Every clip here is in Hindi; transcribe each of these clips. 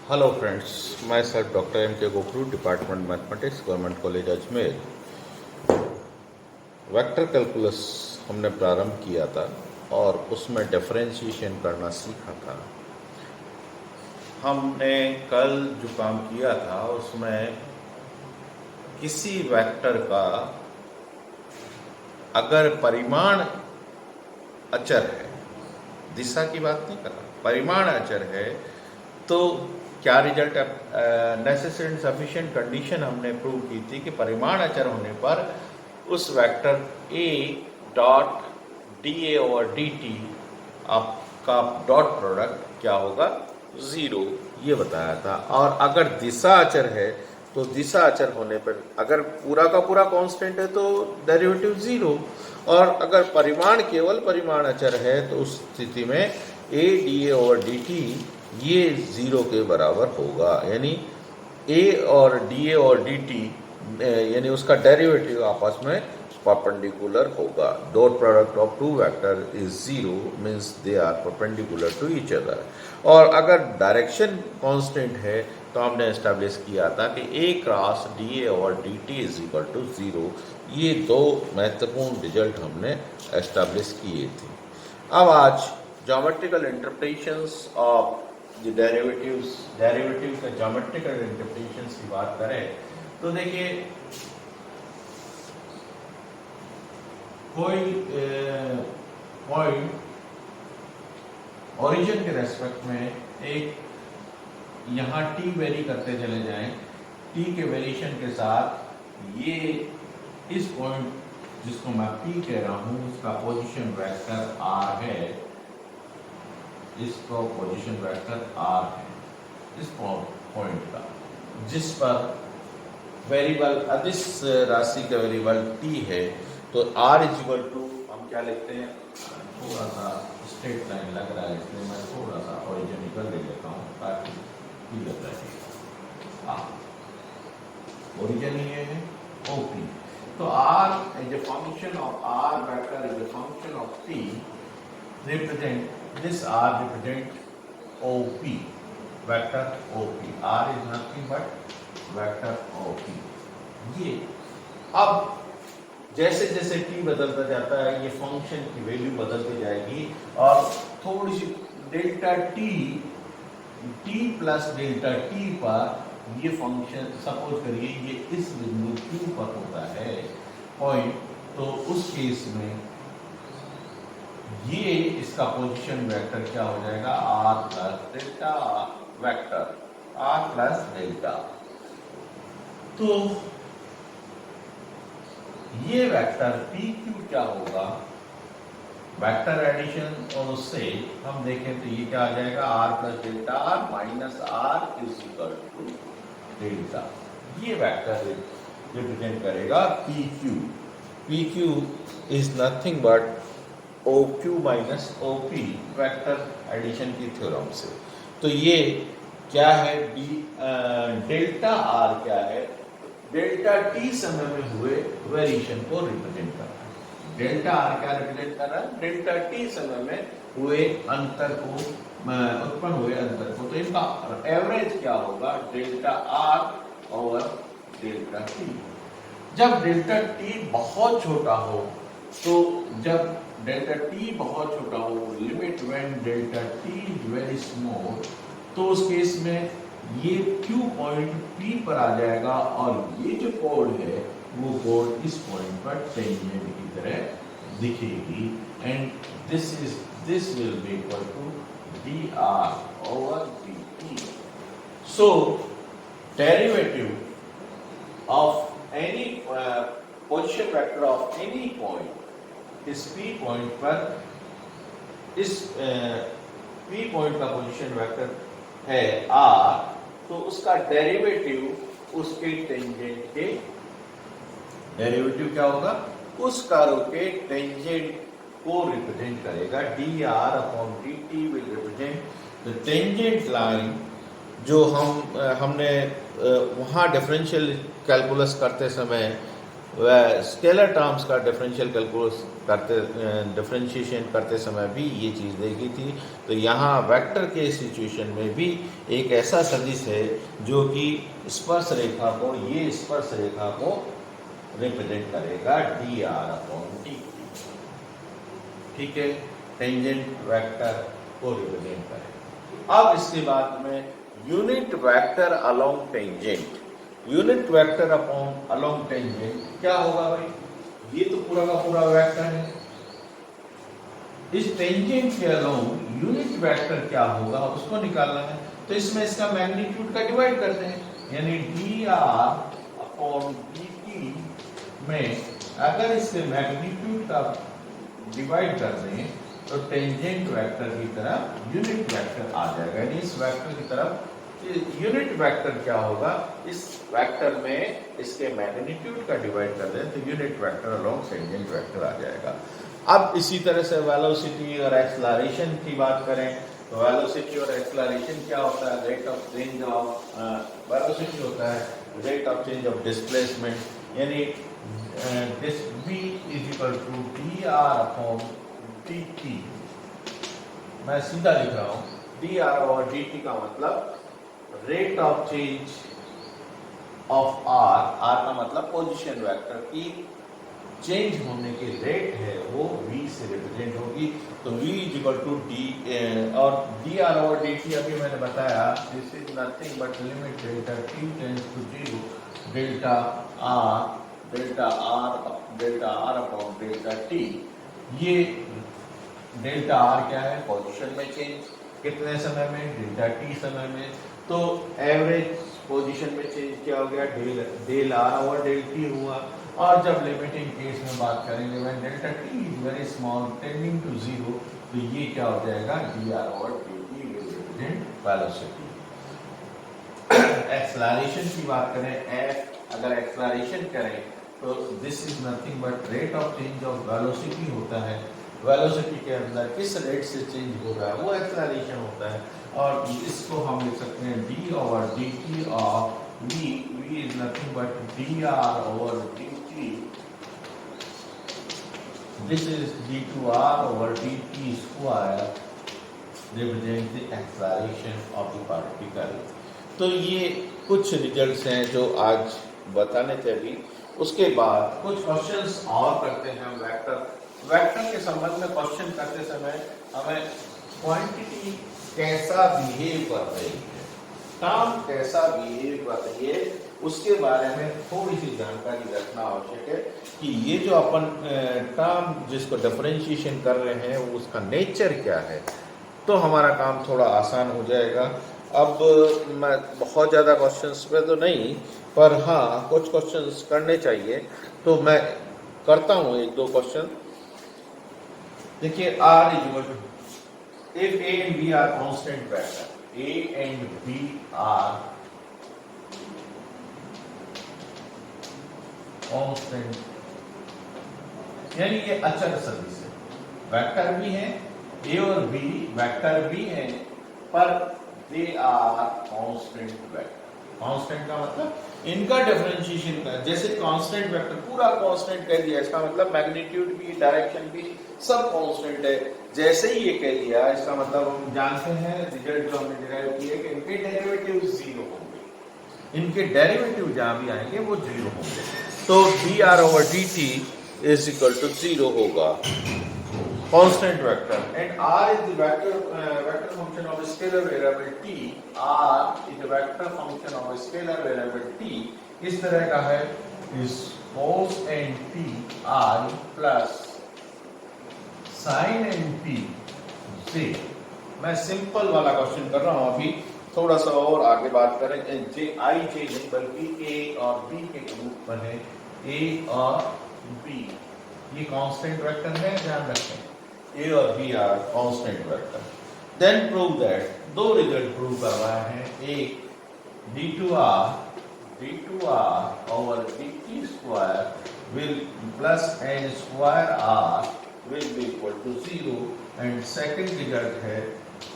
हेलो फ्रेंड्स, मैं सर डॉक्टर एम के गोखरू, department mathematics, government college Ajmer. Vector calculus हमने प्रारंभ किया था और उसमें डिफरेंशिएशन करना सीखा था। हमने कल जो काम किया था उसमें किसी वेक्टर का अगर परिमाण अचर है, दिशा की बात नहीं कर रहा, परिमाण अचर है, तो क्या result necessary and sufficient condition हमने प्रूव की थी कि परिमाण अचर होने पर उस vector A dot D A और डी टी आपका डॉट प्रोडक्ट क्या होगा, ज़ीरो, ये बताया था। और अगर दिशा अचर है तो दिशा अचर होने पर अगर पूरा का पूरा कांस्टेंट है तो डेरिवेटिव ज़ीरो, और अगर परिमाण केवल परिमाण अचर है तो उस स्थिति में ए डी ए और डी टी ये ज़ीरो के बराबर होगा। यानी ए और डी ए और डी टी यानी उसका डेरिवेटिव आपस में परपेंडिकुलर होगा। Dot product of two vector is zero means they are perpendicular to each other. और अगर डायरेक्शन कांस्टेंट है तो हमने एस्टेब्लिश किया था कि ए क्रॉस डी ए और D T is equal to zero. ये दो महत्वपूर्ण रिजल्ट हमने एस्टेब्लिश किए थे। अब आज geometrical interpretations of the derivatives का ज्योमेट्रिकल इंटरप्रिटेशंस की बात करें तो देखिए, कोई पॉइंट ओरिजिन के रेस्पेक्ट में एक यहाँ टी वेरी करते चले जाएं, टी के वेरिएशन के साथ ये इस पॉइंट जिसको मैं पी कह रहा हूँ उसका पोजीशन वेक्टर आर है, इसको पोजीशन वेक्टर आर है इस पॉइंट का, जिस पर वेरिएबल अदिश राशि का वेरिएबल टी है। तो आर इज इक्वल टू हम क्या लिखते हैं, थोड़ा सा स्ट्रेट लाइन लग रहा है इसलिए मैं थोड़ा सा ओरिजिनल ले लेता हूँ ताकि क्लियर रहे। ओरिजिन ये है ओपी, तो R is a function of R vector is a function of T represent this R represent OP, vector OP. R is nothing but vector OP. ये अब जैसे जैसे t बदलता जाता है ये फंक्शन की वैल्यू बदलती जाएगी और थोड़ी सी delta t plus delta t पर ये फंक्शन सपोज करिए ये इस बिंदु Q पर होता है पॉइंट, तो उस केस में ये इसका पोजीशन वेक्टर क्या हो जाएगा, R plus delta vector, R plus delta. तो ये वेक्टर पी क्यू क्या होगा, वेक्टर एडिशन, और उससे हम देखें तो ये क्या आ जाएगा, R plus delta R minus R is equal to delta. ये वेक्टर रिप्रेजेंट करेगा P Q. P Q is nothing but O Q minus O P vector addition की थ्योरम से। तो ये क्या है, डेल्टा आर क्या है, डेल्टा टी समय में हुए वेरिएशन को रिप्रेजेंट कर रहा है। डेल्टा आर क्या रिप्रेजेंट कर रहा है, डेल्टा टी समय में हुए अंतर को, उत्पन्न हुए अंतर को। तो इनका एवरेज क्या होगा, delta R over delta T. जब डेल्टा टी बहुत छोटा हो, तो जब डेल्टा टी बहुत छोटा हो, limit when delta T is very small, तो उस केस में ये क्यू पॉइंट पी पर आ जाएगा और ये जो कोड है वो कोड इस पॉइंट पर टेंजेंट की तरह दिखेगी, and this will be equal to D R over D T. So derivative of any position vector of any point, इस P पॉइंट पर, इस P पॉइंट का पोजीशन वेक्टर है R, तो उसका डेरिवेटिव उसके टेंजेंट के, डेरिवेटिव क्या होगा, उस कर्व के टेंजेंट को रिप्रेजेंट करेगा। D R upon D T will represent the tangent line. जो हमने वहाँ डिफरेंशियल कैलकुलस करते समय स्केलर टर्म्स का डिफरेंशियल कैलकुलस करते डिफरेंशिएशन करते समय भी ये चीज़ देखी थी। तो यहाँ वेक्टर के सिचुएशन में भी एक ऐसा सदिश है जो कि स्पर्श रेखा को, ये स्पर्श रेखा को रिप्रेजेंट करेगा डी आर अपॉन डी। ठीक है, टेंजेंट वेक्टर को रिप्रेजेंट करेगा। अब इसके बाद में unit vector along tangent, unit vector upon along tangent क्या होगा भाई? ये तो पूरा का पूरा वेक्टर है, इस टेंजेंट के अलोंग यूनिट वेक्टर क्या होगा उसको निकालना है। तो इसमें इसका मैग्नीट्यूड का डिवाइड करते हैं, यानी D R upon D T में अगर इसके मैग्नीट्यूड का डिवाइड कर दें तो टेंजेंट वेक्टर की तरफ यूनिट वेक्टर आ जाएगा। यानी इस वेक्टर की तरफ यूनिट वेक्टर क्या होगा, इस वेक्टर में इसके मैग्नीट्यूड का डिवाइड कर दें तो unit vector along tangent vector आ जाएगा। अब इसी तरह से वेलोसिटी और एक्सेलरेशन की बात करें तो वेलोसिटी और एक्सेलरेशन क्या होता है? Rate of change of velocity होता है rate of change of displacement, यानी this v is equal to D R upon D T. मैं सीधा लिख रहा हूँ, डी आर और डी टी का मतलब rate of change of R, R का मतलब पोजीशन वेक्टर की चेंज होने की रेट है वो v से रिप्रेजेंट होगी। तो v is equal to D और डी आर और डी टी अभी मैंने बताया, this is nothing but limit delta T tends to 0 delta R upon delta T. ये डेल्टा आर क्या है? पोजीशन में चेंज, कितने समय में? डेल्टा टी समय में। तो एवरेज पोजीशन में चेंज क्या हो गया? Del R over del T हुआ। और जब लिमिटिंग केस में बात करेंगे when delta T is very small tending to 0, तो ये क्या हो जाएगा? D R over D T will represent velocity. Acceleration की बात करें, एफ अगर एक्सेलरेशन करें तो this is nothing but rate of change of velocity होता है। वेलोसिटी के अंदर किस रेट से चेंज हो रहा है वो एक्सेलरेशन होता है। और इसको हम लिख सकते हैं D over D T of v is nothing but D R over D T. This is D two R over D T square represent the acceleration of the particle. तो ये कुछ रिजल्ट्स हैं जो आज बताने थे। अभी उसके बाद कुछ क्वेश्चंस और करते हैं हम वेक्टर के संबंध में। क्वेश्चन करते समय हमें क्वांटिटी कैसा बिहेव कर रही है, टर्म कैसा बिहेव कर रही है, उसके बारे में थोड़ी सी जानकारी रखना आवश्यक है कि ये जो अपन टर्म जिसको डिफरेंशिएशन कर रहे हैं वो उसका नेचर क्या है, तो हमारा काम थोड़ा आसान हो जाएगा। अब मैं बहुत ज़्यादा क्वेश्चंस पे तो नहीं, पर हाँ कुछ क्वेश्चंस करने चाहिए, तो मैं करता हूँ एक दो क्वेश्चन। देखिए, R is equal to, if A and B are constant vector, A and B are constant, यानी ये अचर सदिश है, वेक्टर भी है A और B वेक्टर भी है, पर they are constant vector. Constant का मतलब इनका डिफरेंशिएशन का, जैसे कांस्टेंट वेक्टर पूरा कांस्टेंट कह दिया, इसका मतलब मैग्नीट्यूड भी डायरेक्शन भी सब कांस्टेंट है। जैसे ही ये कह दिया इसका मतलब हम जानते हैं रिजल्ट जो हमने डिराइव किए कि इनके डेरिवेटिव 0 होंगे, इनके डेरिवेटिव जहां भी आएंगे वो 0 होंगे। तो D R over D T is equal to 0 होगा, constant vector. And R is the vector function of scalar variable T. R is the vector function of scalar variable T. इस तरह का है, is cos N T I plus sine N T से। मैं सिंपल वाला क्वेश्चन कर रहा हूं, अभी थोड़ा सा और आगे बात करें। जे आई जे नहीं बल्कि ए और बी के ग्रुप बने, ए और बी ये कांस्टेंट वेक्टर है, ध्यान रखें ए और B are constant vector. Then prove that, दो रिजल्ट प्रूव करवाए हैं। एक d2r over dt square will plus n square r will be equal to 0, and second result है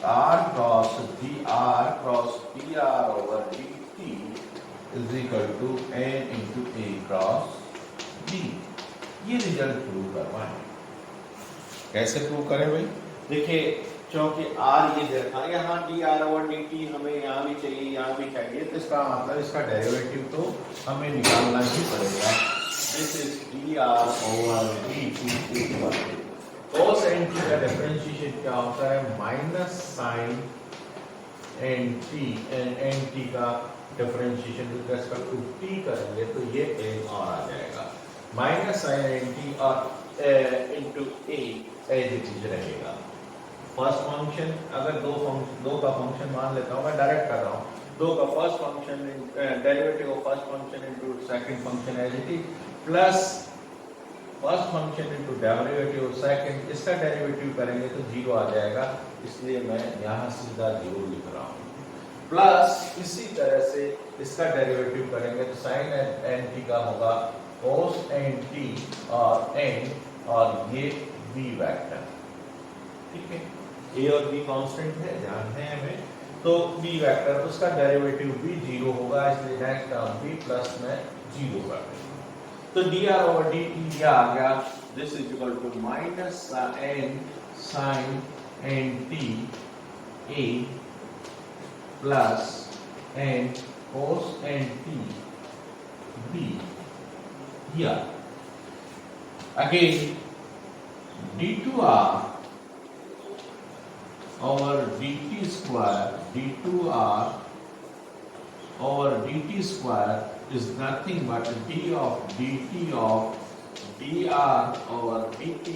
r cross dr over dt is equal to n into a cross B. ये रिजल्ट प्रूव करवाएं। कैसे प्रूव करें भाई? देखिए, क्योंकि आर ये देखा, यहाँ D R over D T हमें यहाँ भी चाहिए, यहाँ भी चाहिए, तो इसका मतलब इसका डेरिवेटिव तो हमें निकालना ही पड़ेगा। This is D R over D T equal cos N T का डिफरेंशिएशन क्या होता है? माइनस साइन एन टी का differentiation with respect to T करेंगे तो ये एन और आ जाएगा, माइनस साइन एन टी और into A as it is रहेगा। फर्स्ट फंक्शन अगर दो का फंक्शन मान लेता हूँ, मैं डायरेक्ट कर रहा हूँ, दो का first function derivative of first function into second function as it is plus first function into derivative of second, इसका डेरिवेटिव करेंगे तो जीरो आ जाएगा, इसलिए मैं यहाँ सीधा जीरो लिख रहा हूँ। प्लस इसी तरह से इसका डेरिवेटिव करेंगे तो साइन एन टी का होगा कोस एन टी और एन, और ये बी वेक्टर, ठीक है। ए और बी कांस्टेंट है, ध्यान है हमें, तो बी वेक्टर उसका डेरिवेटिव भी जीरो होगा, इसलिए नेक्स्ट टर्म बी प्लस में जीरो कर देंगे। तो D R over D T क्या आ गया? This is equal to minus N sine N T A plus N cos N T B. Here again d2r over dt square, d2r over dt square is nothing but d of dt of dr over dt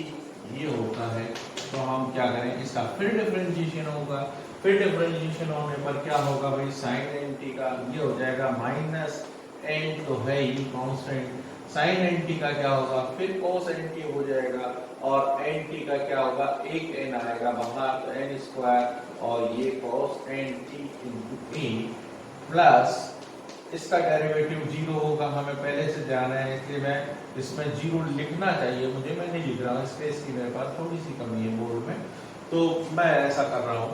ये होता है। तो हम क्या करें, इसका फिर डिफरेंशिएशन होगा, फिर डिफरेंशिएशन होने पर क्या होगा भाई? साइन एन टी का ये हो जाएगा माइनस एन तो है ही कांस्टेंट, साइन एन टी का क्या होगा? फिर कोस एन टी हो जाएगा, और एन टी का क्या होगा? एक एन आएगा बाहर तो एन स्क्वायर, और ये कोस एन टी इंटू ए प्लस इसका डेरिवेटिव जीरो होगा, हमें पहले से जाना है, इसलिए मैं इसमें जीरो लिखना चाहिए मुझे, मैं नहीं लिख रहा हूँ, स्पेस की मेरे पास थोड़ी सी कमी है बोर्ड में, तो मैं ऐसा कर रहा हूँ।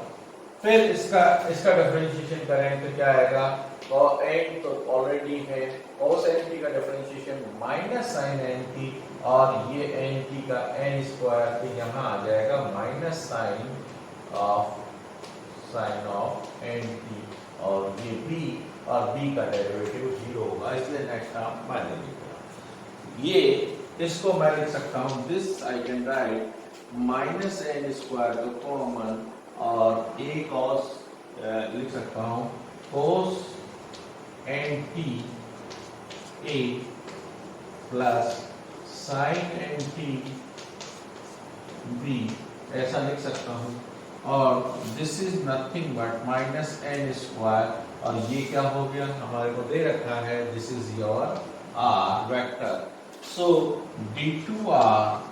फिर इसका डिफरेंशिएशन करें तो क्या आएगा? और एन तो ऑलरेडी है, cos एन टी का differentiation minus sine N T, और ये एन टी का एन स्क्वायर, तो यहाँ आ जाएगा minus sine of N T, और ये बी, और बी का डेरिवेटिव जीरो होगा, इसलिए नेक्स्ट टर्म मैं नहीं लिख रहा। ये इसको मैं लिख सकता हूँ, this I can write minus N square तो कॉमन, और ए कॉस लिख सकता हूँ cos N T A plus sine N T B, ऐसा लिख सकता हूँ, और this is nothing but minus N square, और ये क्या हो गया? हमारे को दे रखा है this is your R vector, so d2r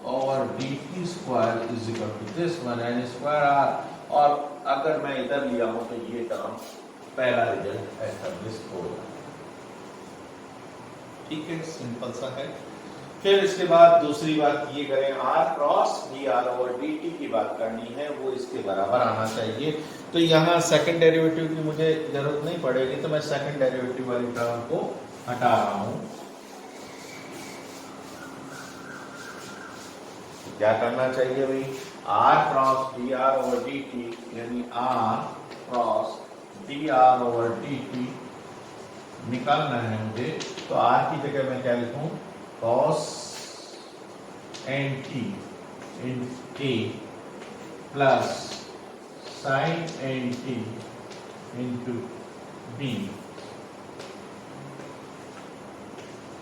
और dt square is equal to this one N square R, और अगर मैं इधर लिया हूं तो ये टर्म पहला रिजल्ट एस्टैब्लिश हो जाए, ठीक है, सिंपल सा है। फिर इसके बाद दूसरी बात ये करें, r cross dr over dt की बात करनी है, वो इसके बराबर आना चाहिए। तो यहाँ सेकंड डेरिवेटिव की मुझे जरूरत नहीं पड़ेगी, तो मैं सेकंड डेरिवेटिव वाली टर्म को हटा रहा हूँ। क्या करना चाहिए भाई? r cross dr over dt, यानी r cross dr over dt निकालना है मुझे, तो r की जगह मैं क्या लिखूं? cos N T in a plus sine N T into b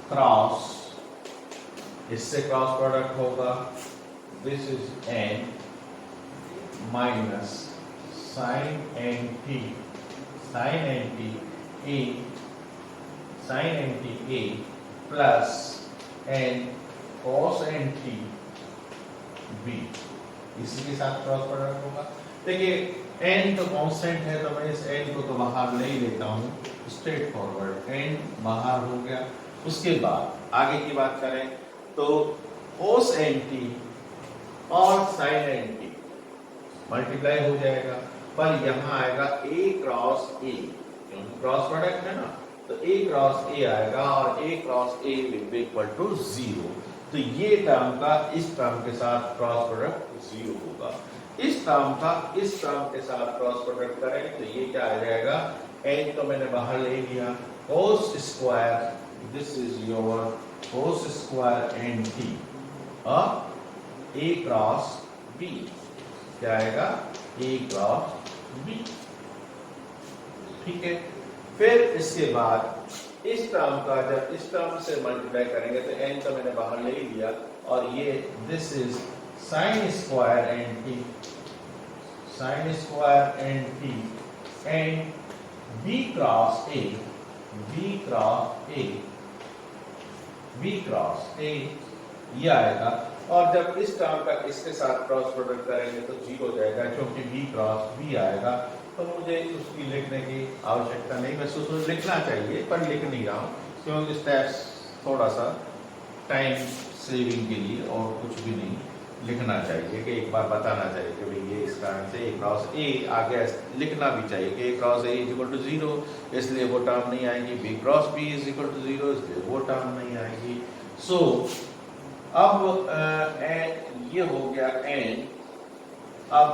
cross, इससे क्रॉस प्रोडक्ट होगा, this is n minus sine N T a sine N T a plus N cos N T b, इसी के साथ क्रॉस प्रोडक्ट होगा। देखिए n तो कांस्टेंट है, तो मैं इस n को तो बाहर नहीं लेता हूँ, स्ट्रेट फॉरवर्ड n बाहर हो गया। उसके बाद आगे की बात करें तो cos एन टी और साइन एन टी मल्टीप्लाई हो जाएगा, पर यहाँ आएगा a क्रॉस a, क्योंकि क्रॉस प्रोडक्ट है ना, तो A क्रॉस A आएगा और A cross A will be equal to 0। तो ये टर्म का इस टर्म के साथ क्रॉस प्रोडक्ट 0 होगा। इस टर्म का इस टर्म के साथ क्रॉस प्रोडक्ट करें तो ये क्या आ जाएगा, n तो मैंने बाहर ले लिया, cos square, this is your cos square nt और A क्रॉस B क्या आएगा, A क्रॉस B। ठीक है, फिर इसके बाद इस टर्म का जब इस टर्म से मल्टीप्लाई करेंगे तो n तो मैंने बाहर ले लिया और ये this is sine square nt, sine square nt and b cross a, b cross a, b cross a ये आएगा। और जब इस टर्म का इसके साथ क्रॉस प्रोडक्ट करेंगे तो 0 हो जाएगा, क्योंकि b क्रॉस b आएगा। तो मुझे उसकी लिखने की आवश्यकता नहीं, वैसे उसको लिखना चाहिए पर लिख नहीं रहा हूँ, क्योंकि स्टेप्स थोड़ा सा टाइम सेविंग के लिए और कुछ भी नहीं लिखना चाहिए, कि एक बार बताना चाहिए कि भाई ये इस कारण से A क्रॉस A आ गया, लिखना भी चाहिए कि A cross A is equal to 0, इसलिए वो टर्म नहीं आएगी, B cross B is equal to 0, इसलिए वो टर्म नहीं आएगी। सो अब ये हो गया n। अब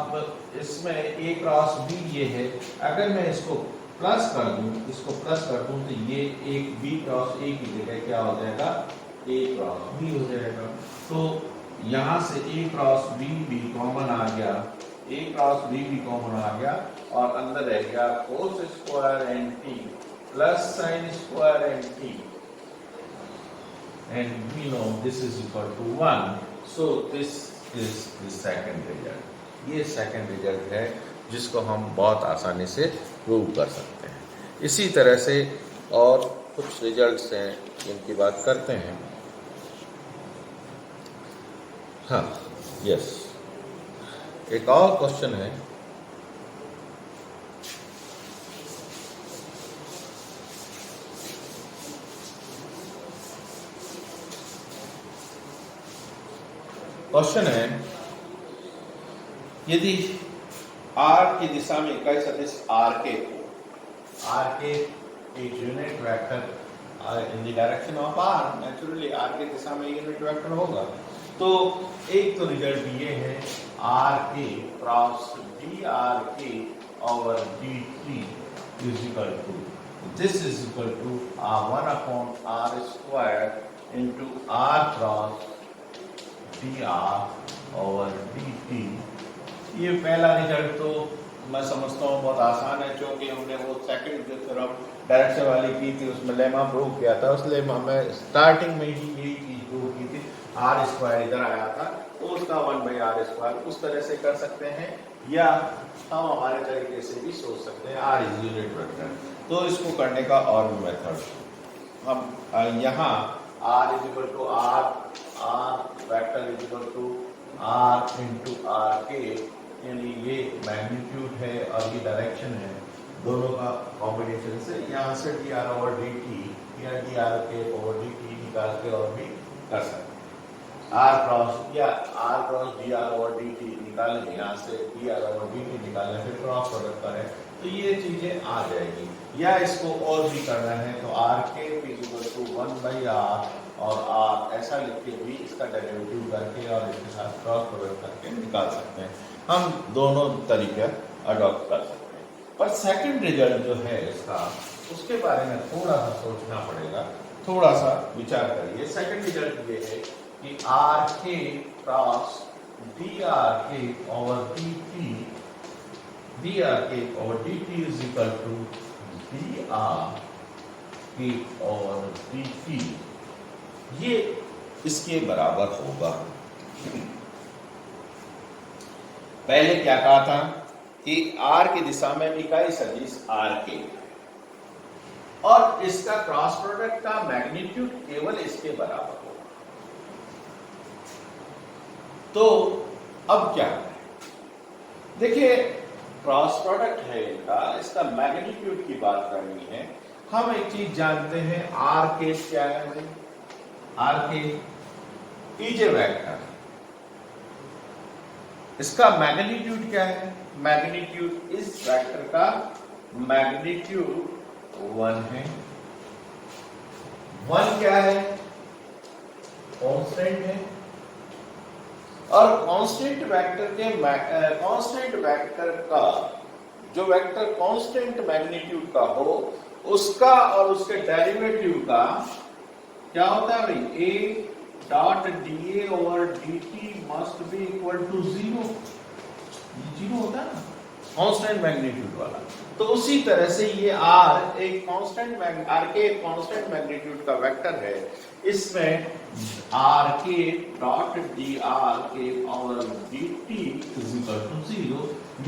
इसमें A क्रॉस B ये है, अगर मैं इसको प्लस कर दूं, इसको प्लस कर दूं तो ये एक B क्रॉस A की जगह क्या हो जाएगा, A क्रॉस B हो जाएगा। तो यहाँ से A क्रॉस B भी कॉमन आ गया, A क्रॉस B भी कॉमन आ गया और अंदर रह गया cos square nt plus sine square nt and we know this is equal to 1. So this is the second result. ये सेकंड रिजल्ट है जिसको हम बहुत आसानी से प्रूव कर सकते हैं। इसी तरह से और कुछ रिजल्ट्स हैं जिनकी बात करते हैं। हाँ, यस, एक और क्वेश्चन है, क्वेश्चन है यदि r की दिशा में इकाई सदिश r के एक unit vector in the direction of r, naturally r की दिशा में यूनिट वेक्टर होगा। तो एक तो रिजल्ट ये है r के क्रॉस dr के over dt is equal to, this is equal to 1 upon r square into r cross dr over dt। ये पहला रिजल्ट तो मैं समझता हूँ बहुत आसान है, क्योंकि हमने वो सेकंड जो थ्योरम डायरेक्शन वाली की थी उसमें लेमा प्रूव किया था, उस लेमा में स्टार्टिंग में ही यही चीज प्रूव की थी। आर स्क्वायर इधर आया था तो उसका 1/r स्क्वायर उस तरह से कर सकते हैं, या हम हमारे तरीके से भी सोच सकते हैं r इज यूनिट वेक्टर। तो इसको करने का और भी मेथड, हम यहाँ r is equal to r vector is equal to r into r के, यानी ये मैग्नीट्यूड है और ये डायरेक्शन है, दोनों का कॉम्बिनेशन से यहाँ से dr ओवर dt या dr के ओवर dt निकाल के और भी कर सकते हैं। r क्रॉस या r cross dr over dt निकालें, यहाँ से dr ओवर dt निकालें, फिर क्रॉस प्रोडक्ट करें तो ये चीजें आ जाएगी। या इसको और भी करना है तो r के इज इक्वल टू 1/r और r ऐसा लिख के भी इसका डेरिवेटिव करके और इसके साथ क्रॉस प्रोडक्ट करके निकाल सकते हैं। हम दोनों तरीके अडॉप्ट कर सकते हैं। पर सेकंड रिजल्ट जो है इसका, उसके बारे में थोड़ा सा सोचना पड़ेगा, थोड़ा सा विचार करिए। सेकंड रिजल्ट ये है कि r के क्रॉस dr के ओवर dt, dr के over dt is equal to dr के ओवर dt, ये इसके बराबर होगा। पहले क्या कहा था कि r की दिशा में इकाई सदिश r के, और इसका क्रॉस प्रोडक्ट का मैग्नीट्यूड केवल इसके बराबर होगा। तो अब क्या करें, देखिए क्रॉस प्रोडक्ट है इनका, इसका मैग्नीट्यूड की बात करनी है। हम एक चीज जानते हैं, r के क्या है भाई, r के इज ए वेक्टर, इसका मैग्नीट्यूड क्या है, मैग्नीट्यूड इस वेक्टर का मैग्नीट्यूड 1 है। वन क्या है, कांस्टेंट है, और कांस्टेंट वेक्टर के कांस्टेंट वेक्टर का जो वेक्टर कांस्टेंट मैग्नीट्यूड का हो उसका और उसके डेरिवेटिव का क्या होता है भाई, A dot D A over D T must be equal to zero, zero होता है ना कांस्टेंट मैग्नीट्यूड वाला। तो उसी तरह से ये आर एक कांस्टेंट आर के एक कांस्टेंट मैग्नीट्यूड का वेक्टर है, इसमें आर के डॉट डी आर के power D T is equal to zero,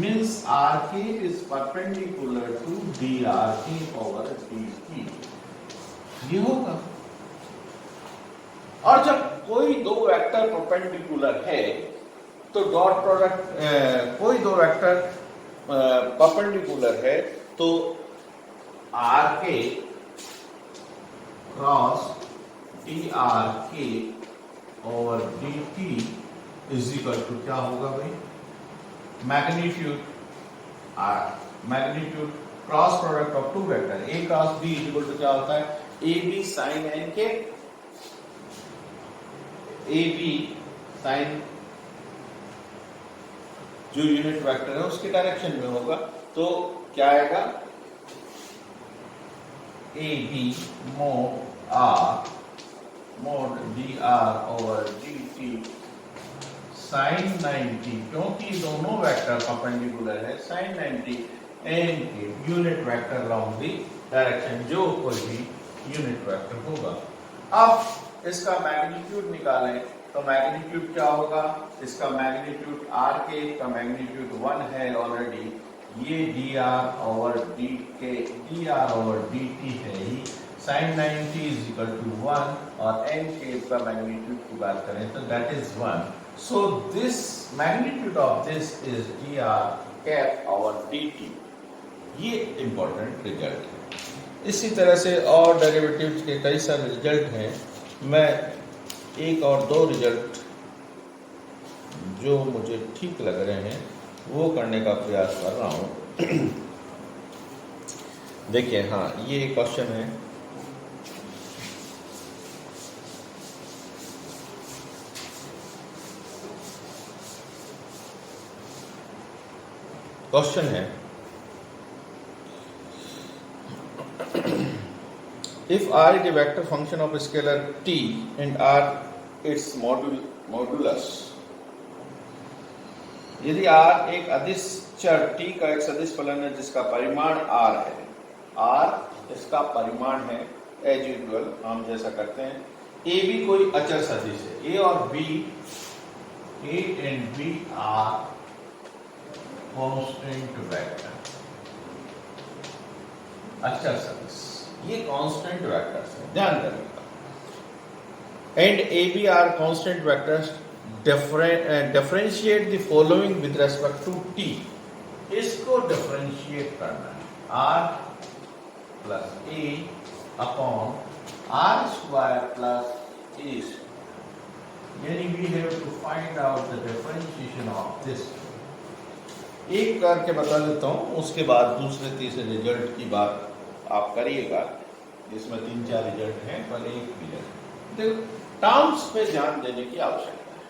means R के is perpendicular to D R के पावर डी टी, ये होगा। और जब कोई दो वेक्टर परपेंडिकुलर है तो डॉट प्रोडक्ट कोई दो वेक्टर परपेंडिकुलर है तो आर के क्रॉस डी आर के और D T is equal to क्या होगा भाई, magnitude magnitude cross product of two vector A cross B is equal to क्या होता है, ए बी साइन एन के, ए बी साइन जो यूनिट वेक्टर है उसके डायरेक्शन में होगा, तो क्या आएगा, A B mode R mode D R over D T sine 90, क्योंकि दोनों वेक्टर परपेंडिकुलर है, साइन 90 एन के unit vector along the direction, जो कोई भी यूनिट वेक्टर होगा। अब इसका मैग्नीट्यूड निकालें तो मैग्नीट्यूड क्या होगा, इसका मैग्नीट्यूड आर के का मैग्नीट्यूड 1 है ऑलरेडी, ये डी आर ओवर डी के D R over D T है ही, साइन 90 इज इक्वल टू 1 और एन के का मैग्नीट्यूड की बात करें तो that is 1, so this magnitude of this is D are cap over D T, ये इंपॉर्टेंट रिजल्ट है। इसी तरह से और डेरिवेटिव्स के कई सारे रिजल्ट हैं, मैं एक और दो रिजल्ट जो मुझे ठीक लग रहे हैं वो करने का प्रयास कर रहा हूँ। देखिए, हाँ, ये एक क्वेश्चन है, if R is a vector function of a scalar t and R its modulus, यदि R एक अदिश चर t का एक सदिश फलन है जिसका परिमाण R है, R इसका परिमाण है, एज यूजुअल हम जैसा करते हैं, a b कोई अचर सदिश है, a और b, a and b are constant vector, अचर सदिश, ये कांस्टेंट वेक्टर्स हैं, ध्यान रखिएगा। And A B are constant vectors, differentiate the following with respect to T, इसको डिफरेंशिएट करना है, R plus A upon R square plus A, यानी we have to find out the differentiation of this. एक करके बता देता हूं, उसके बाद दूसरे तीसरे रिजल्ट की बात आप करिएगा, इसमें 3-4 रिजल्ट हैं, पर एक रिजल्ट देखो, टर्म्स पे ध्यान देने की आवश्यकता है।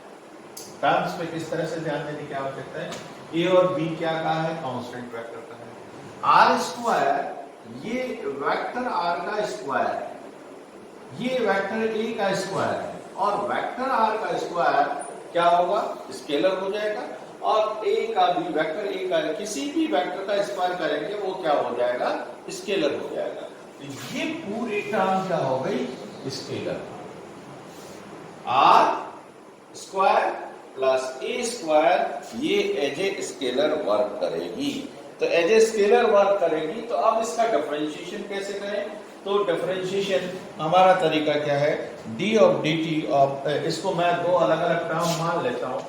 टर्म्स पे किस तरह से ध्यान देने की आवश्यकता है, ए और बी क्या का है, कांस्टेंट वेक्टर का है, आर स्क्वायर ये वेक्टर आर का स्क्वायर है, ये वेक्टर ए का स्क्वायर है, और वेक्टर आर का स्क्वायर क्या होगा, स्केलर हो जाएगा, और ए का भी वेक्टर ए का किसी भी वेक्टर का स्क्वायर करेंगे वो क्या हो जाएगा, स्केलर हो जाएगा। तो ये पूरी टर्म क्या हो गई, scalar, R square plus A square, ये एज ए स्केलर वर्क करेगी। तो एज ए स्केलर वर्क करेगी, तो अब इसका डिफरेंशिएशन कैसे करें, तो डिफरेंशिएशन हमारा तरीका क्या है, D of D T of, इसको मैं दो अलग अलग टर्म मान लेता हूं,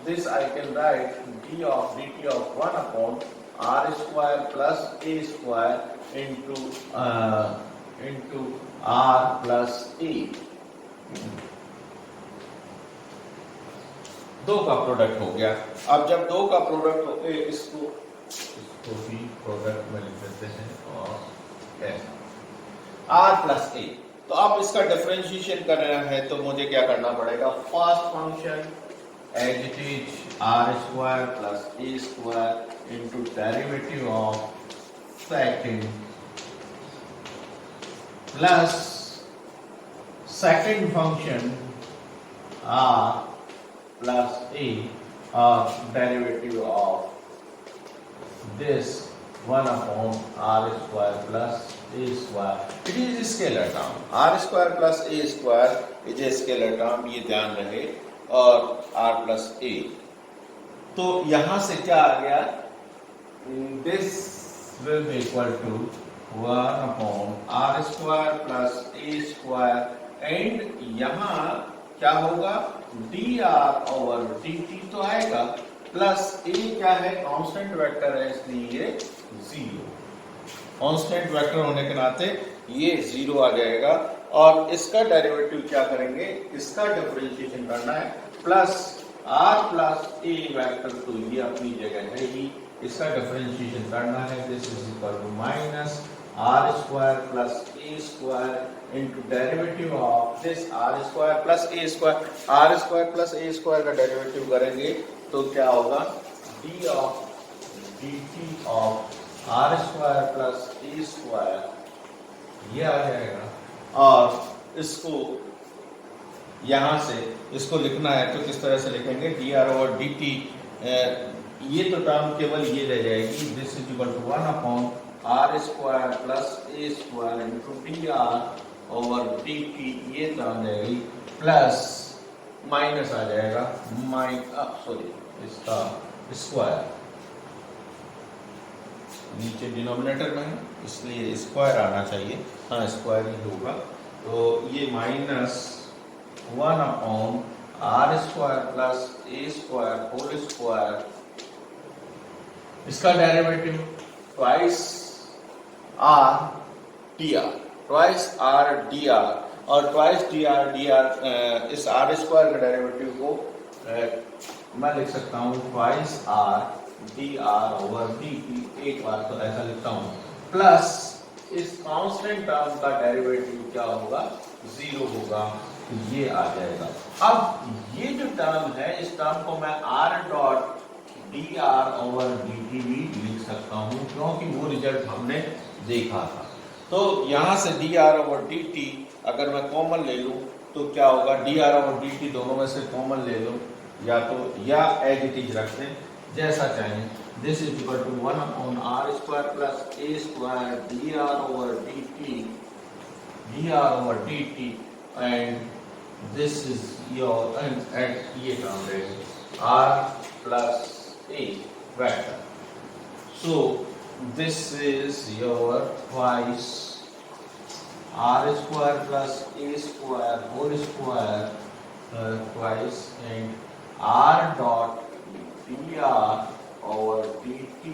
this I can write d of dt of 1 upon r square plus a square into r plus a, दो का प्रोडक्ट हो गया। अब जब दो का प्रोडक्ट हो गया, इसको भी प्रोडक्ट में लिख देते हैं, और ऐसा r plus a, तो अब इसका डिफरेंशिएशन करना है तो मुझे क्या करना पड़ेगा, first function as it is R square plus A square into derivative of second plus second function R plus A और derivative of this 1 upon r square plus a square. It is a scalar term. r square plus a square is a scalar term. ये ध्यान रहे, और r plus a. तो यहां से क्या आ गया, this will be equal to 1 upon r square plus a square and यहां क्या होगा, dr over dt तो आएगा, प्लस a क्या है, कांस्टेंट वेक्टर है इसलिए ये 0, कांस्टेंट वेक्टर होने के नाते ये 0 आ जाएगा। और इसका डेरिवेटिव क्या करेंगे, इसका डिफरेंशिएशन करना है, plus r plus a vector तो ये अपनी जगह है ही, इसका डिफरेंशिएशन करना है, this is equal to minus r square plus a square into derivative of this r square plus a square, r square plus a square का डेरिवेटिव करेंगे तो क्या होगा, d of dt of r square plus a square ये आ जाएगा। और इसको यहां से इसको लिखना है तो किस तरह से लिखेंगे, dr ओवर dt, ये तो टर्म केवल ये रह जाएगी, this is equal to 1 upon r square plus a square into dr over dt, ये टर्म रहेगी, प्लस माइनस आ जाएगा, सॉरी इसका स्क्वायर नीचे डिनोमिनेटर में है इसलिए स्क्वायर आना चाहिए, हाँ स्क्वायर ही होगा। तो ये minus 1 upon r square plus a square whole square, इसका derivative twice r dr, twice r dr, और ट्वाइस dr इस r स्क्वायर का डेरिवेटिव को मैं लिख सकता हूँ twice r dr over dt, एक बार तो ऐसा लिखता हूँ, प्लस इस कांस्टेंट टर्म का डेरिवेटिव क्या होगा, 0 होगा, तो ये आ जाएगा। अब ये जो टर्म है, इस टर्म को मैं r dot dr over dt भी लिख सकता हूँ, क्योंकि वो रिजल्ट हमने देखा था। तो यहाँ से dr ओवर dt अगर मैं कॉमन ले लूँ तो क्या होगा, dr ओवर dt दोनों में से कॉमन ले लूँ, या एज इट इज रख दें जैसा चाहें, this is equal to 1 upon r square plus a square dr over dt and this is your and ये टर्म रहेगी r plus a vector. So this is your twice r square plus a square whole square twice and r dot dr over dt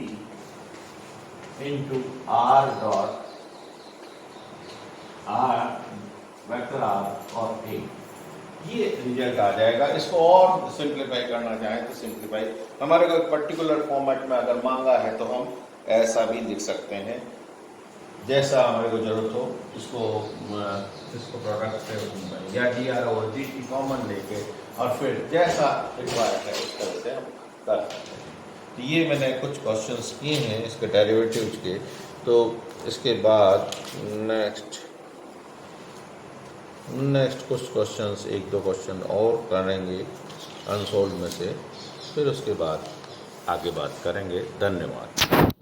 into r dot r vector r और a, ये रिजल्ट आ जाएगा। इसको और सिंप्लीफाई करना चाहें तो सिंप्लीफाई, हमारे को पर्टिकुलर फॉर्मेट में अगर मांगा है तो हम ऐसा भी लिख सकते हैं, जैसा हमारे को जरूरत हो, इसको प्रोडक्ट से या dr over dt कॉमन लेके और फिर जैसा रिक्वायर्ड है उस तरह से हम कर सकते हैं। तो ये मैंने कुछ क्वेश्चंस किए हैं इसके डेरिवेटिव्स के, तो इसके बाद नेक्स्ट कुछ क्वेश्चंस, 1-2 क्वेश्चन और करेंगे अनसोल्व में से, फिर उसके बाद आगे बात करेंगे। धन्यवाद।